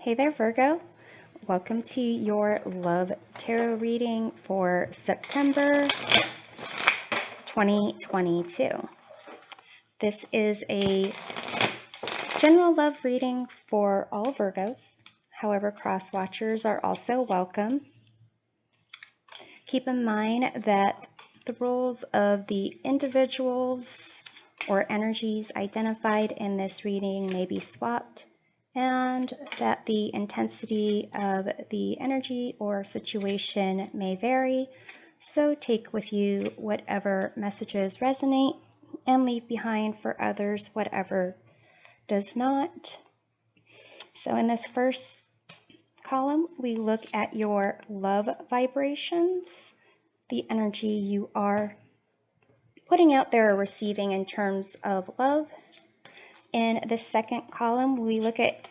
Hey there, Virgo. Welcome to your love tarot reading for September 2022. This is a general love reading for all Virgos. However, cross watchers are also welcome. Keep in mind that the roles of the individuals or energies identified in this reading may be swapped, and that the intensity of the energy or situation may vary. So take with you whatever messages resonate and leave behind for others whatever does not. So in this first column, we look at your love vibrations, the energy you are putting out there or receiving in terms of love. In the second column, we look at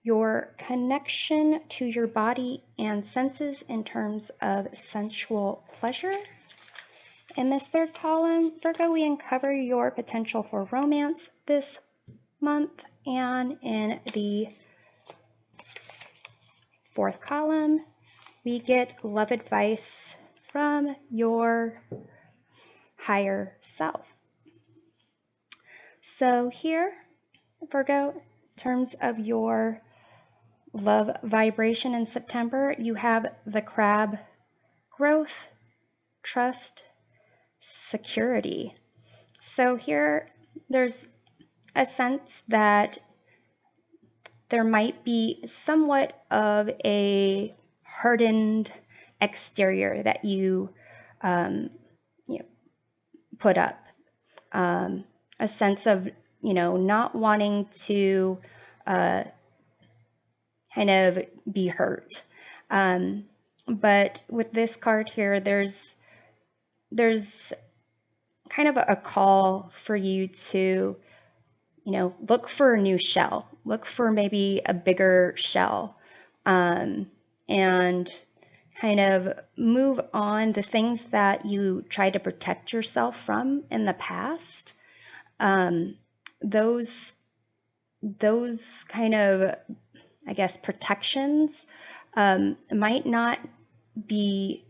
your connection to your body and senses in terms of sensual pleasure. In this third column, Virgo, we uncover your potential for romance this month. And in the fourth column, we get love advice from your higher self. So here, Virgo, in terms of your love vibration in September, you have the crab: growth, trust, security. So here, there's a sense that there might be somewhat of a hardened exterior that you put up. A sense of, not wanting to kind of be hurt. But with this card here, there's kind of a call for you to, look for a new shell, look for maybe a bigger shell, and kind of move on the things that you tried to protect yourself from in the past. Those kind of, I guess, protections might not be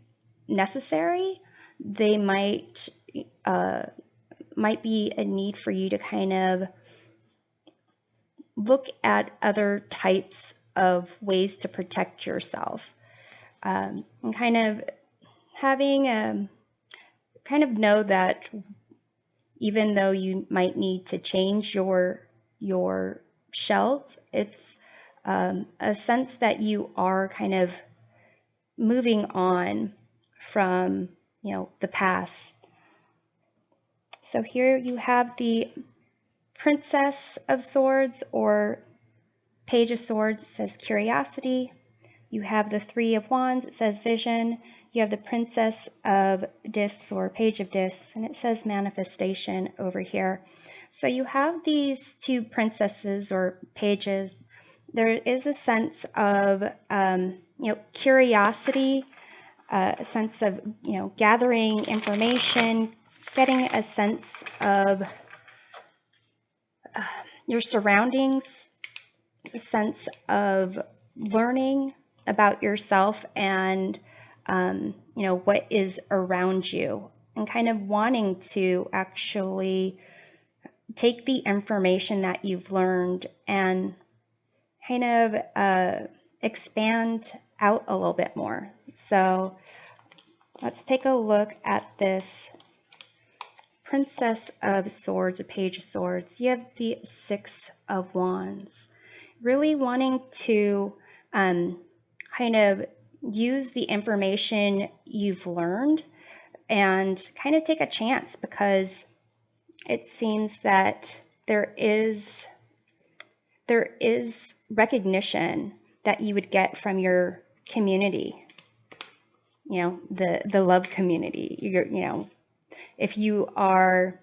necessary. They might be a need for you to kind of look at other types of ways to protect yourself, and kind of having kind of know that even though you might need to change your shells, it's a sense that you are kind of moving on from, the past. So here you have the Princess of Swords or Page of Swords. It says curiosity. You have the Three of Wands. It says vision. You have the Princess of Discs or Page of Discs, and it says manifestation over here. So you have these two princesses or pages. There is a sense of, curiosity, a sense of, gathering information, getting a sense of your surroundings, a sense of learning about yourself and, what is around you, and kind of wanting to actually take the information that you've learned and kind of expand out a little bit more. So let's take a look at this Princess of Swords, a Page of Swords. You have the Six of Wands. Really wanting to kind of use the information you've learned and kind of take a chance, because it seems that there is recognition that you would get from your community, the love community. If you are,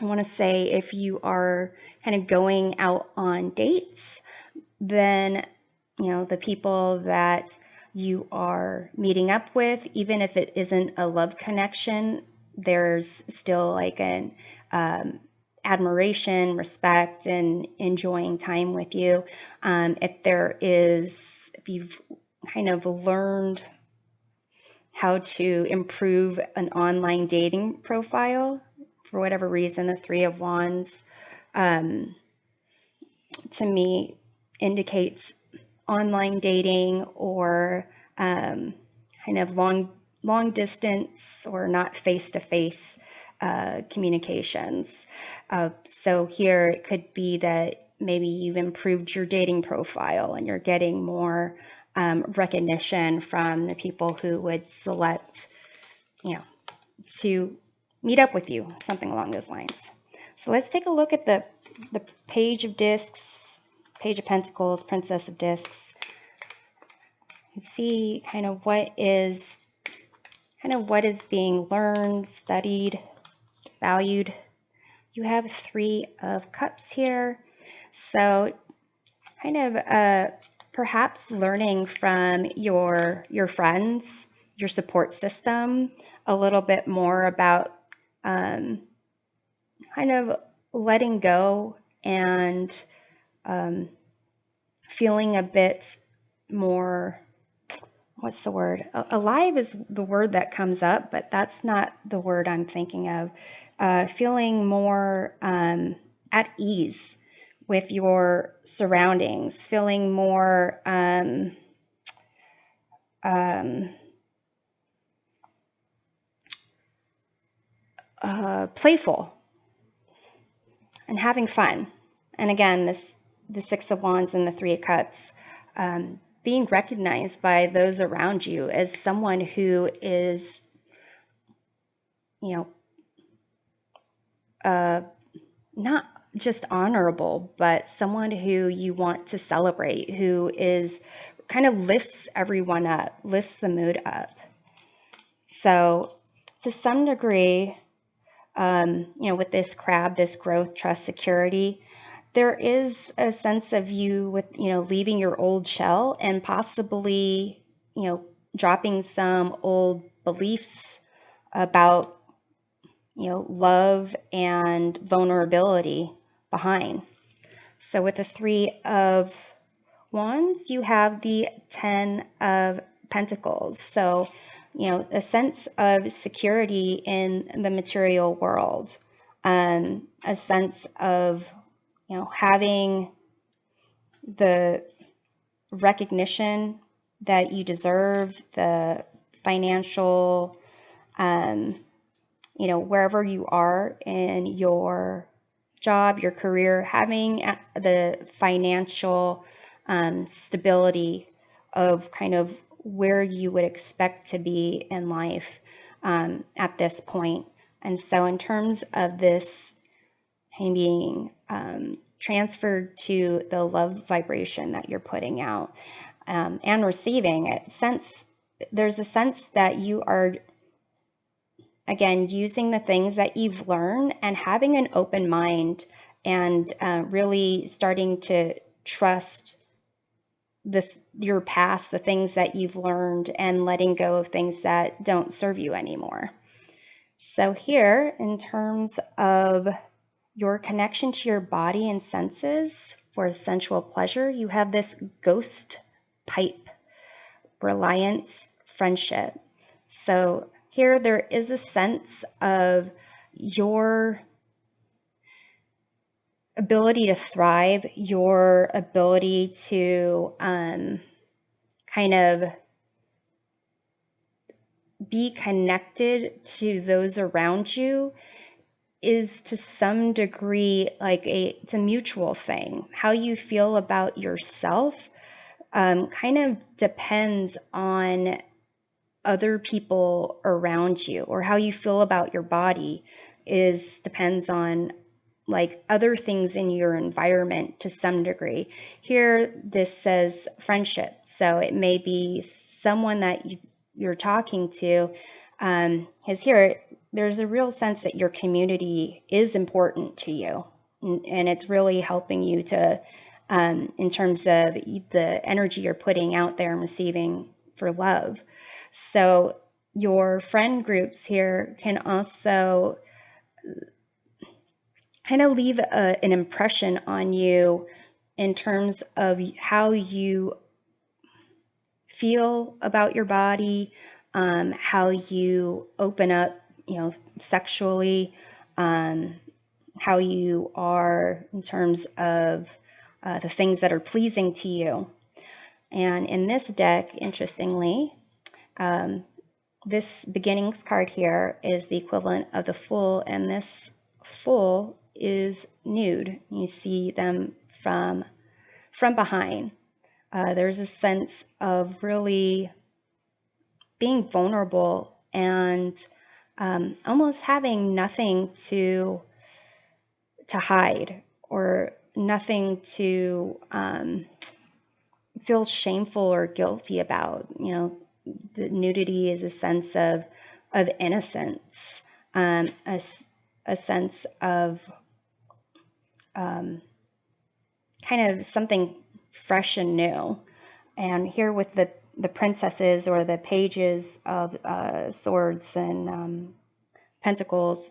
I want to say, if you are kind of going out on dates, then, the people that you are meeting up with, even if it isn't a love connection, there's still like an admiration, respect, and enjoying time with you. If you've kind of learned how to improve an online dating profile, for whatever reason, the Three of Wands to me indicates online dating or kind of long distance or not face-to-face communications. So here it could be that maybe you've improved your dating profile and you're getting more recognition from the people who would select, to meet up with you, something along those lines. So let's take a look at the Page of Discs, Page of Pentacles, Princess of Discs, and see kind of what is being learned, studied, valued. You have Three of Cups here. So kind of perhaps learning from your friends, your support system, a little bit more about kind of letting go and feeling a bit more, what's the word? Alive is the word that comes up, but that's not the word I'm thinking of. Feeling more at ease with your surroundings, feeling more playful and having fun. And again, the Six of Wands and the Three of Cups, being recognized by those around you as someone who is, not just honorable, but someone who you want to celebrate, who is kind of lifts everyone up, lifts the mood up. So to some degree, with this crab, this growth, trust, security, there is a sense of you with, leaving your old shell and possibly, dropping some old beliefs about, love and vulnerability behind. So with the Three of Wands, you have the Ten of Pentacles. So, a sense of security in the material world, a sense of, having the recognition that you deserve, the financial, wherever you are in your job, your career, having the financial stability of kind of where you would expect to be in life at this point. And so in terms of this being transferred to the love vibration that you're putting out and receiving it, there's a sense that you are, again, using the things that you've learned and having an open mind and really starting to trust your past, the things that you've learned, and letting go of things that don't serve you anymore. So here, in terms of your connection to your body and senses for sensual pleasure, you have this ghost pipe, reliance, friendship. So here there is a sense of your ability to thrive, your ability to kind of be connected to those around you is to some degree like it's a mutual thing. How you feel about yourself kind of depends on other people around you, or how you feel about your body depends on like other things in your environment to some degree. Here, this says friendship. So it may be someone that you're talking to, because here there's a real sense that your community is important to you, and it's really helping you to, in terms of the energy you're putting out there and receiving for love. So your friend groups here can also kind of leave an impression on you in terms of how you feel about your body, how you open up, sexually, how you are in terms of the things that are pleasing to you. And in this deck, interestingly, this beginnings card here is the equivalent of the Fool, and this Fool is nude. You see them from behind. There's a sense of really being vulnerable and almost having nothing to hide or nothing to feel shameful or guilty about. The nudity is a sense of innocence, a sense of kind of something fresh and new. And here with the princesses or the pages of swords and pentacles,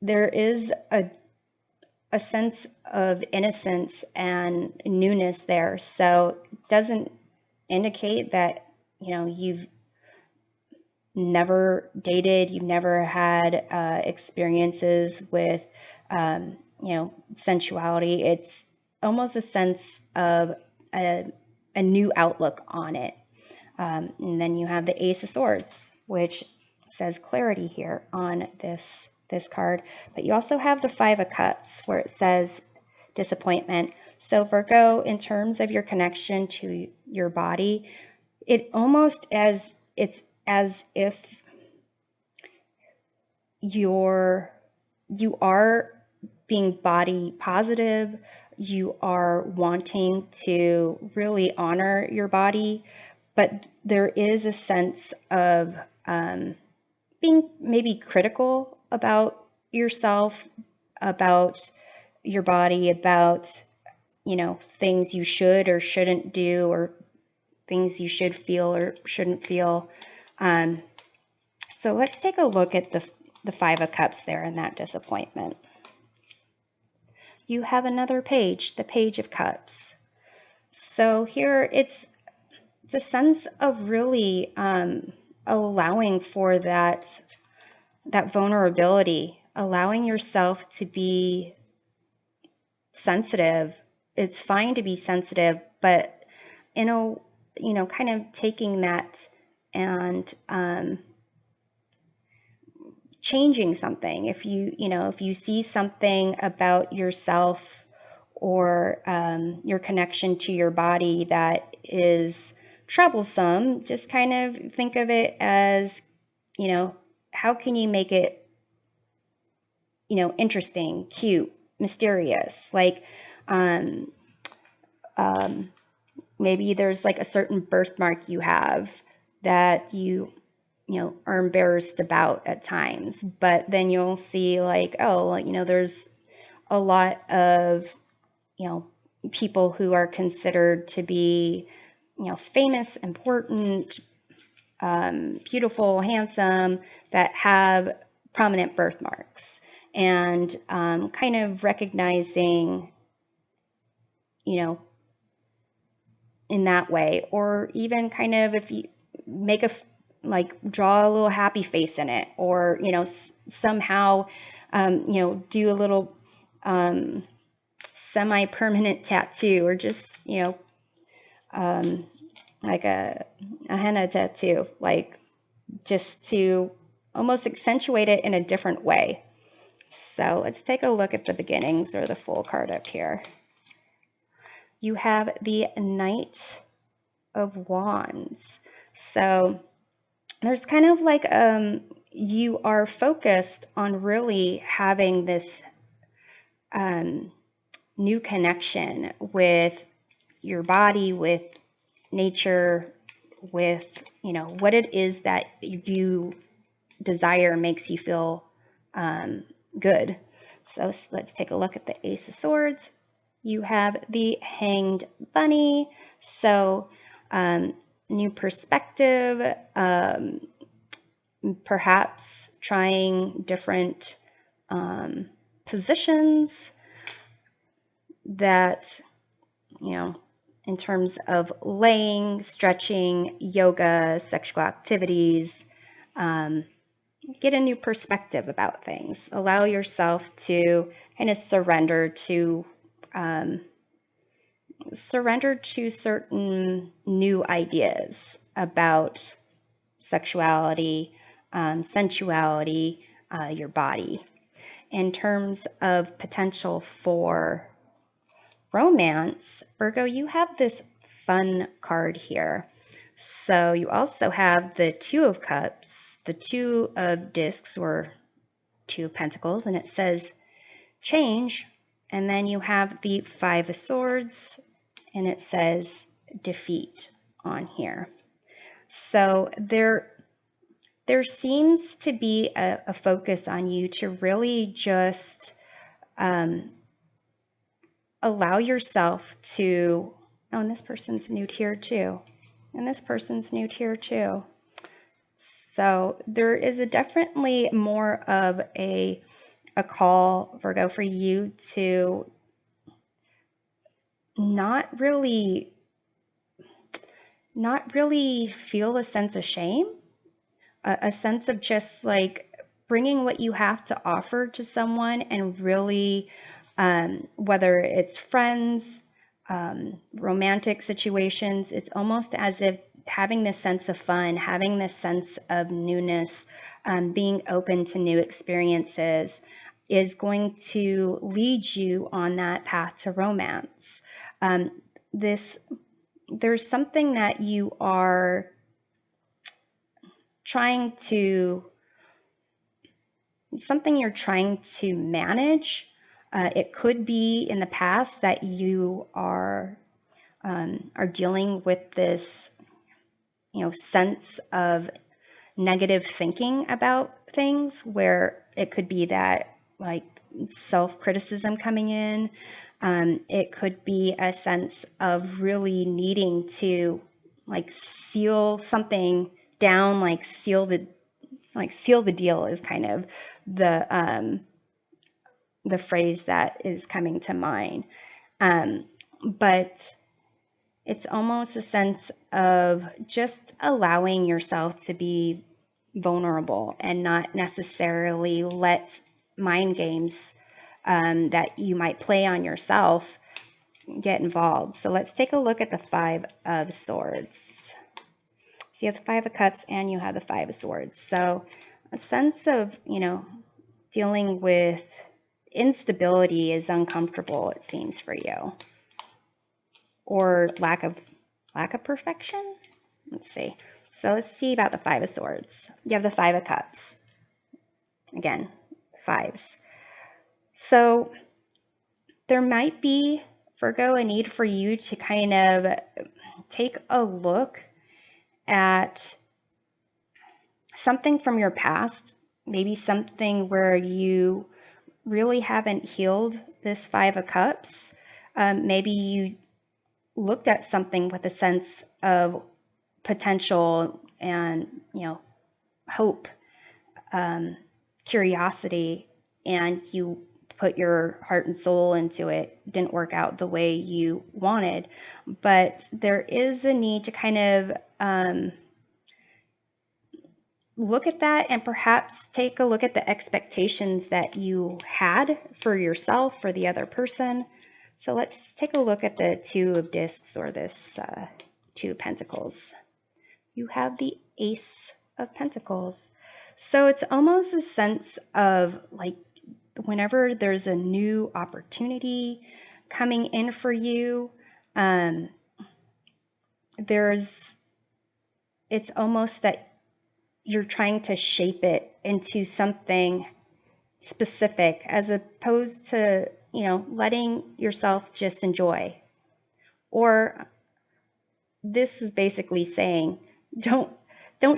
there is a sense of innocence and newness there. So it doesn't indicate that, you've never dated, you've never had experiences with, sensuality. It's almost a sense of a new outlook on it. And then you have the Ace of Swords, which says clarity here on this card. But you also have the Five of Cups, where it says disappointment. So Virgo, in terms of your connection to your body, it's as if you are being body positive, you are wanting to really honor your body, but there is a sense of being maybe critical about yourself, about your body, about, things you should or shouldn't do, or things you should feel or shouldn't feel. So let's take a look at the Five of Cups there in that disappointment. You have another page, the Page of Cups. So here it's a sense of really allowing for that vulnerability, allowing yourself to be sensitive. It's fine to be sensitive, but kind of taking that and changing something. If you see something about yourself or your connection to your body that is troublesome, just kind of think of it as, how can you make it, interesting, cute, mysterious? Like, maybe there's like a certain birthmark you have that you are embarrassed about at times, but then you'll see like, oh, there's a lot of, people who are considered to be, famous, important, beautiful, handsome, that have prominent birthmarks, and kind of recognizing, in that way, or even kind of if you make draw a little happy face in it, or somehow do a little semi-permanent tattoo, or just like a henna tattoo, like just to almost accentuate it in a different way. So let's take a look at the beginnings, or the Fool card up here. You have the Knight of Wands. So there's kind of like you are focused on really having this new connection with your body, with nature, with what it is that you desire makes you feel good. So let's take a look at the Ace of Swords. You have the Hanged Bunny. So new perspective, perhaps trying different positions that, in terms of laying, stretching, yoga, sexual activities, get a new perspective about things. Allow yourself to kind of surrender to certain new ideas about sexuality, sensuality, your body. In terms of potential for romance, Virgo, you have this fun card here. So you also have the Two of Cups, the Two of Discs, or Two of Pentacles, and it says change. And then you have the Five of Swords, and it says defeat on here. So there seems to be a focus on you to really just allow yourself to, oh, and this person's nude here too. And this person's nude here too. So there is definitely more of a call, Virgo, for you to not really feel a sense of shame, a sense of just like bringing what you have to offer to someone, and really, whether it's friends, romantic situations, it's almost as if having this sense of fun, having this sense of newness, being open to new experiences is going to lead you on that path to romance. There's something that you are trying to manage. It could be in the past that you are dealing with this, sense of negative thinking about things, where it could be that like self-criticism coming in. It could be a sense of really needing to like seal something down, like seal the deal is kind of the phrase that is coming to mind. But it's almost a sense of just allowing yourself to be vulnerable and not necessarily let mind games that you might play on yourself get involved. So let's take a look at the Five of Swords. So you have the Five of Cups and you have the Five of Swords. So a sense of, dealing with instability is uncomfortable, it seems, for you. Or lack of perfection. Let's see. So let's see about the Five of Swords. You have the Five of Cups. Again, fives. So there might be, Virgo, a need for you to kind of take a look at something from your past, maybe something where you really haven't healed this Five of Cups. Maybe you looked at something with a sense of potential and, hope, curiosity, and you put your heart and soul into it. Didn't work out the way you wanted, but there is a need to kind of look at that and perhaps take a look at the expectations that you had for yourself, for the other person. So let's take a look at the Two of Discs, or this Two of Pentacles. You have the Ace of Pentacles. So it's almost a sense of like whenever there's a new opportunity coming in for you, it's almost that you're trying to shape it into something specific, as opposed to, letting yourself just enjoy. Or this is basically saying, don't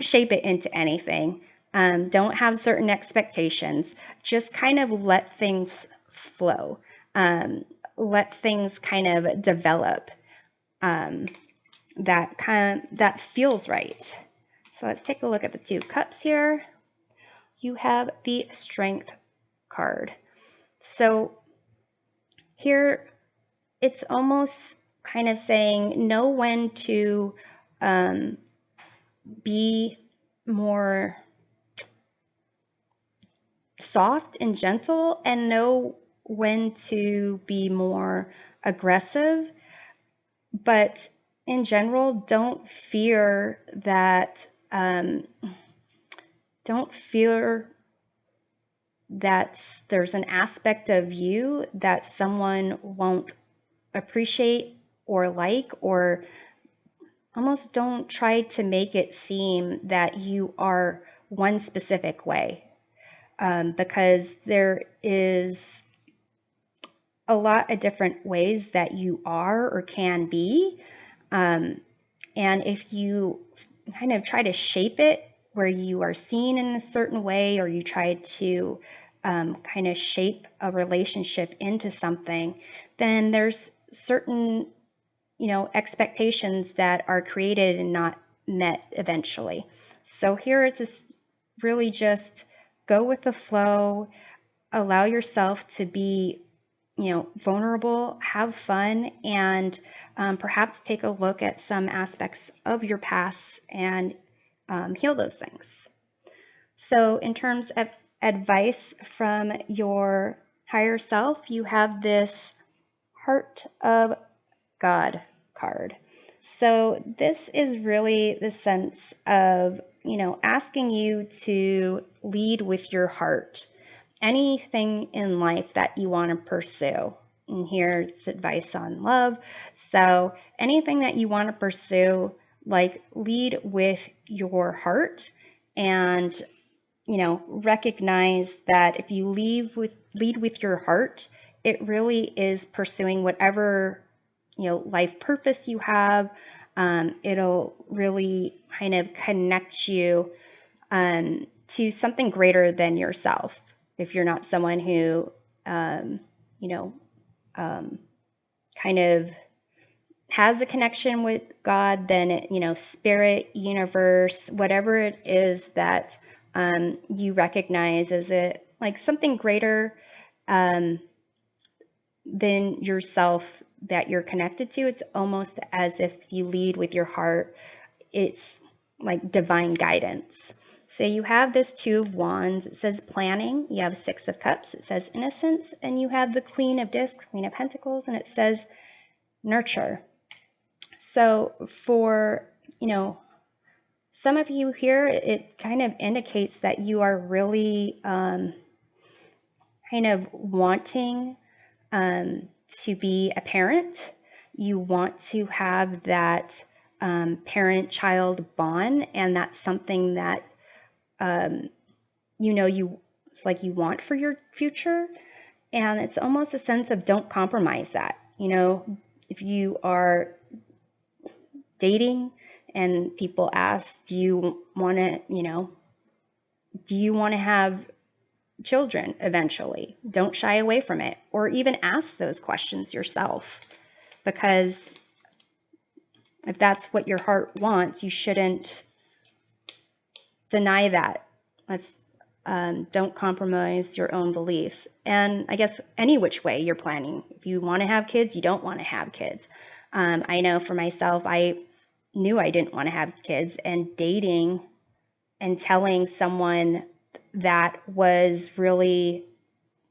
shape it into anything. Don't have certain expectations. Just kind of let things flow. Let things kind of develop. That feels right. So let's take a look at the 2 cups here. You have the Strength card. So here it's almost kind of saying know when to be more soft and gentle, and know when to be more aggressive. But in general, don't fear that there's an aspect of you that someone won't appreciate or like, or almost don't try to make it seem that you are one specific way, because there is a lot of different ways that you are or can be. And if you kind of try to shape it where you are seen in a certain way, or you try to kind of shape a relationship into something, then there's certain, expectations that are created and not met eventually. So here it's really just go with the flow, allow yourself to be, vulnerable, have fun, and perhaps take a look at some aspects of your past and heal those things. So in terms of advice from your higher self, you have this Heart of God card. So this is really the sense of, asking you to lead with your heart. Anything in life that you want to pursue. And here's advice on love. So anything that you want to pursue, like lead with your heart, and recognize that if you lead with your heart, it really is pursuing whatever life purpose you have. It'll really kind of connect you to something greater than yourself. If you're not someone who kind of has a connection with God, then spirit, universe, whatever it is that you recognize as like something greater than yourself that you're connected to. It's almost as if you lead with your heart. It's like divine guidance. So you have this Two of Wands. It says planning. You have Six of Cups. It says innocence. And you have the Queen of Discs, Queen of Pentacles, and it says nurture. So for, some of you here, it kind of indicates that you are really kind of wanting to be a parent. You want to have that parent-child bond, and that's something that it's like you want for your future. And it's almost a sense of don't compromise that. If you are dating and people ask, do you want to have children eventually? Don't shy away from it, or even ask those questions yourself, because if that's what your heart wants, you shouldn't deny that. Don't compromise your own beliefs. And I guess any which way you're planning. If you want to have kids, you don't want to have kids. I know for myself, I knew I didn't want to have kids, and dating and telling someone that was really,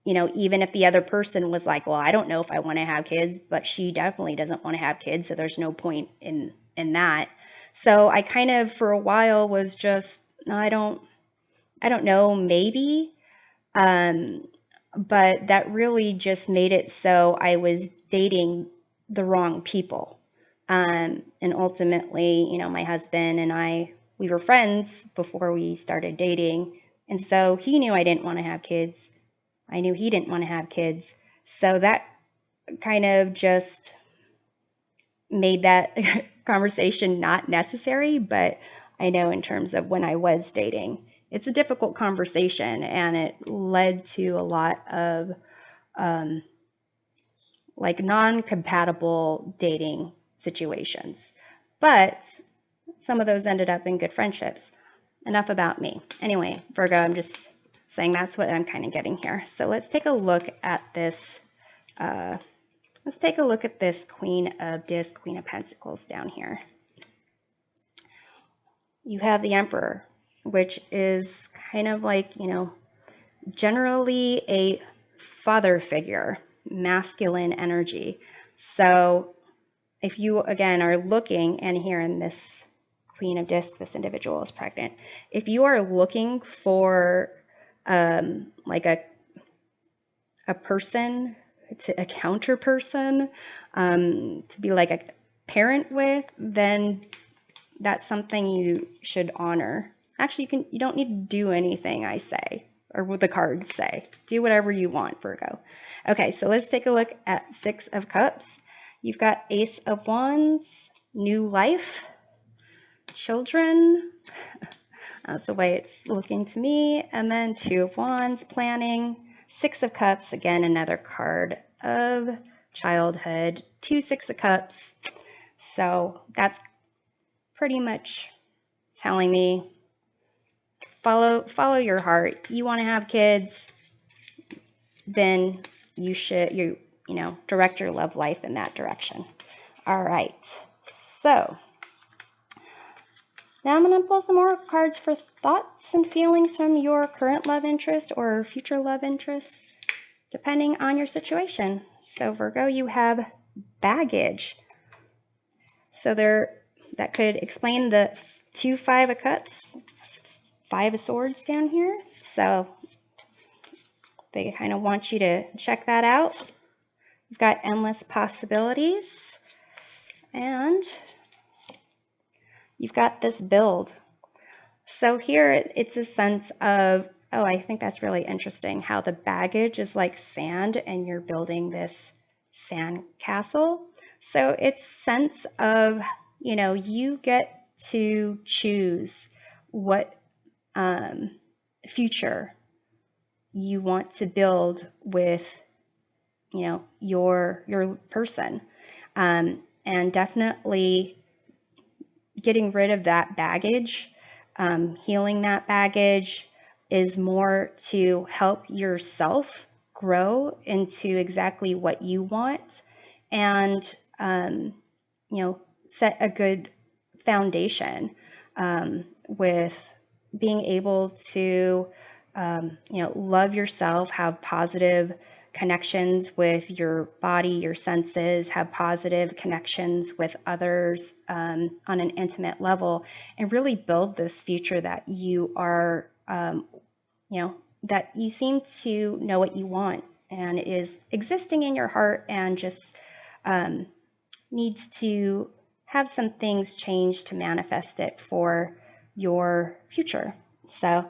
even if the other person was like, well, I don't know if I want to have kids, but she definitely doesn't want to have kids, so there's no point in that. So I kind of for a while was just, no, I don't know, maybe. But that really just made it so I was dating the wrong people. And ultimately, my husband and I, we were friends before we started dating. And so he knew I didn't want to have kids. I knew he didn't want to have kids. So that kind of just made that conversation not necessary. But I know in terms of when I was dating, it's a difficult conversation, and it led to a lot of like non-compatible dating situations. But some of those ended up in good friendships. Enough about me. Anyway, Virgo, I'm just saying that's what I'm kind of getting here. So let's take a look at this. Let's take a look at this Queen of Discs, Queen of Pentacles down here. You have the Emperor, which is kind of like, you know, generally a father figure, masculine energy. So if you, again, are looking, and here in this Queen of Discs, this individual is pregnant. If you are looking for like a person, a counter person, to be like a parent with, then that's something you should honor. Actually, you don't need to do anything, I say, or what the cards say. Do whatever you want, Virgo. Okay, so let's take a look at Six of Cups. You've got Ace of Wands, new life, children. That's the way it's looking to me. And then Two of Wands, planning. Six of Cups, again, another card of childhood. Two Six of Cups. So that's pretty much telling me follow your heart. You want to have kids, then you should you know, direct your love life in that direction. All right. So now I'm going to pull some more cards for thoughts and feelings from your current love interest or future love interest, depending on your situation. So Virgo, you have baggage. So that could explain the two Five of Cups, Five of Swords down here. So they kind of want you to check that out. You've got endless possibilities. And you've got this build. So here it's a sense of, oh, I think that's really interesting how the baggage is like sand and you're building this sand castle. So it's sense of, you know, you get to choose what future you want to build with, you know, your person, and definitely getting rid of that baggage, healing that baggage is more to help yourself grow into exactly what you want, and you know, set a good foundation with being able to you know, love yourself, have positive connections with your body, your senses, have positive connections with others on an intimate level, and really build this future that you are, you know, that you seem to know what you want and is existing in your heart, and just needs to have some things change to manifest it for your future. So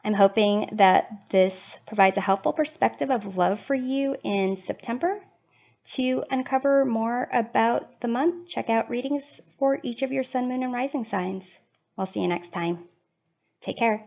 I'm hoping that this provides a helpful perspective of love for you in September. To uncover more about the month, check out readings for each of your sun, moon, and rising signs. I'll see you next time. Take care.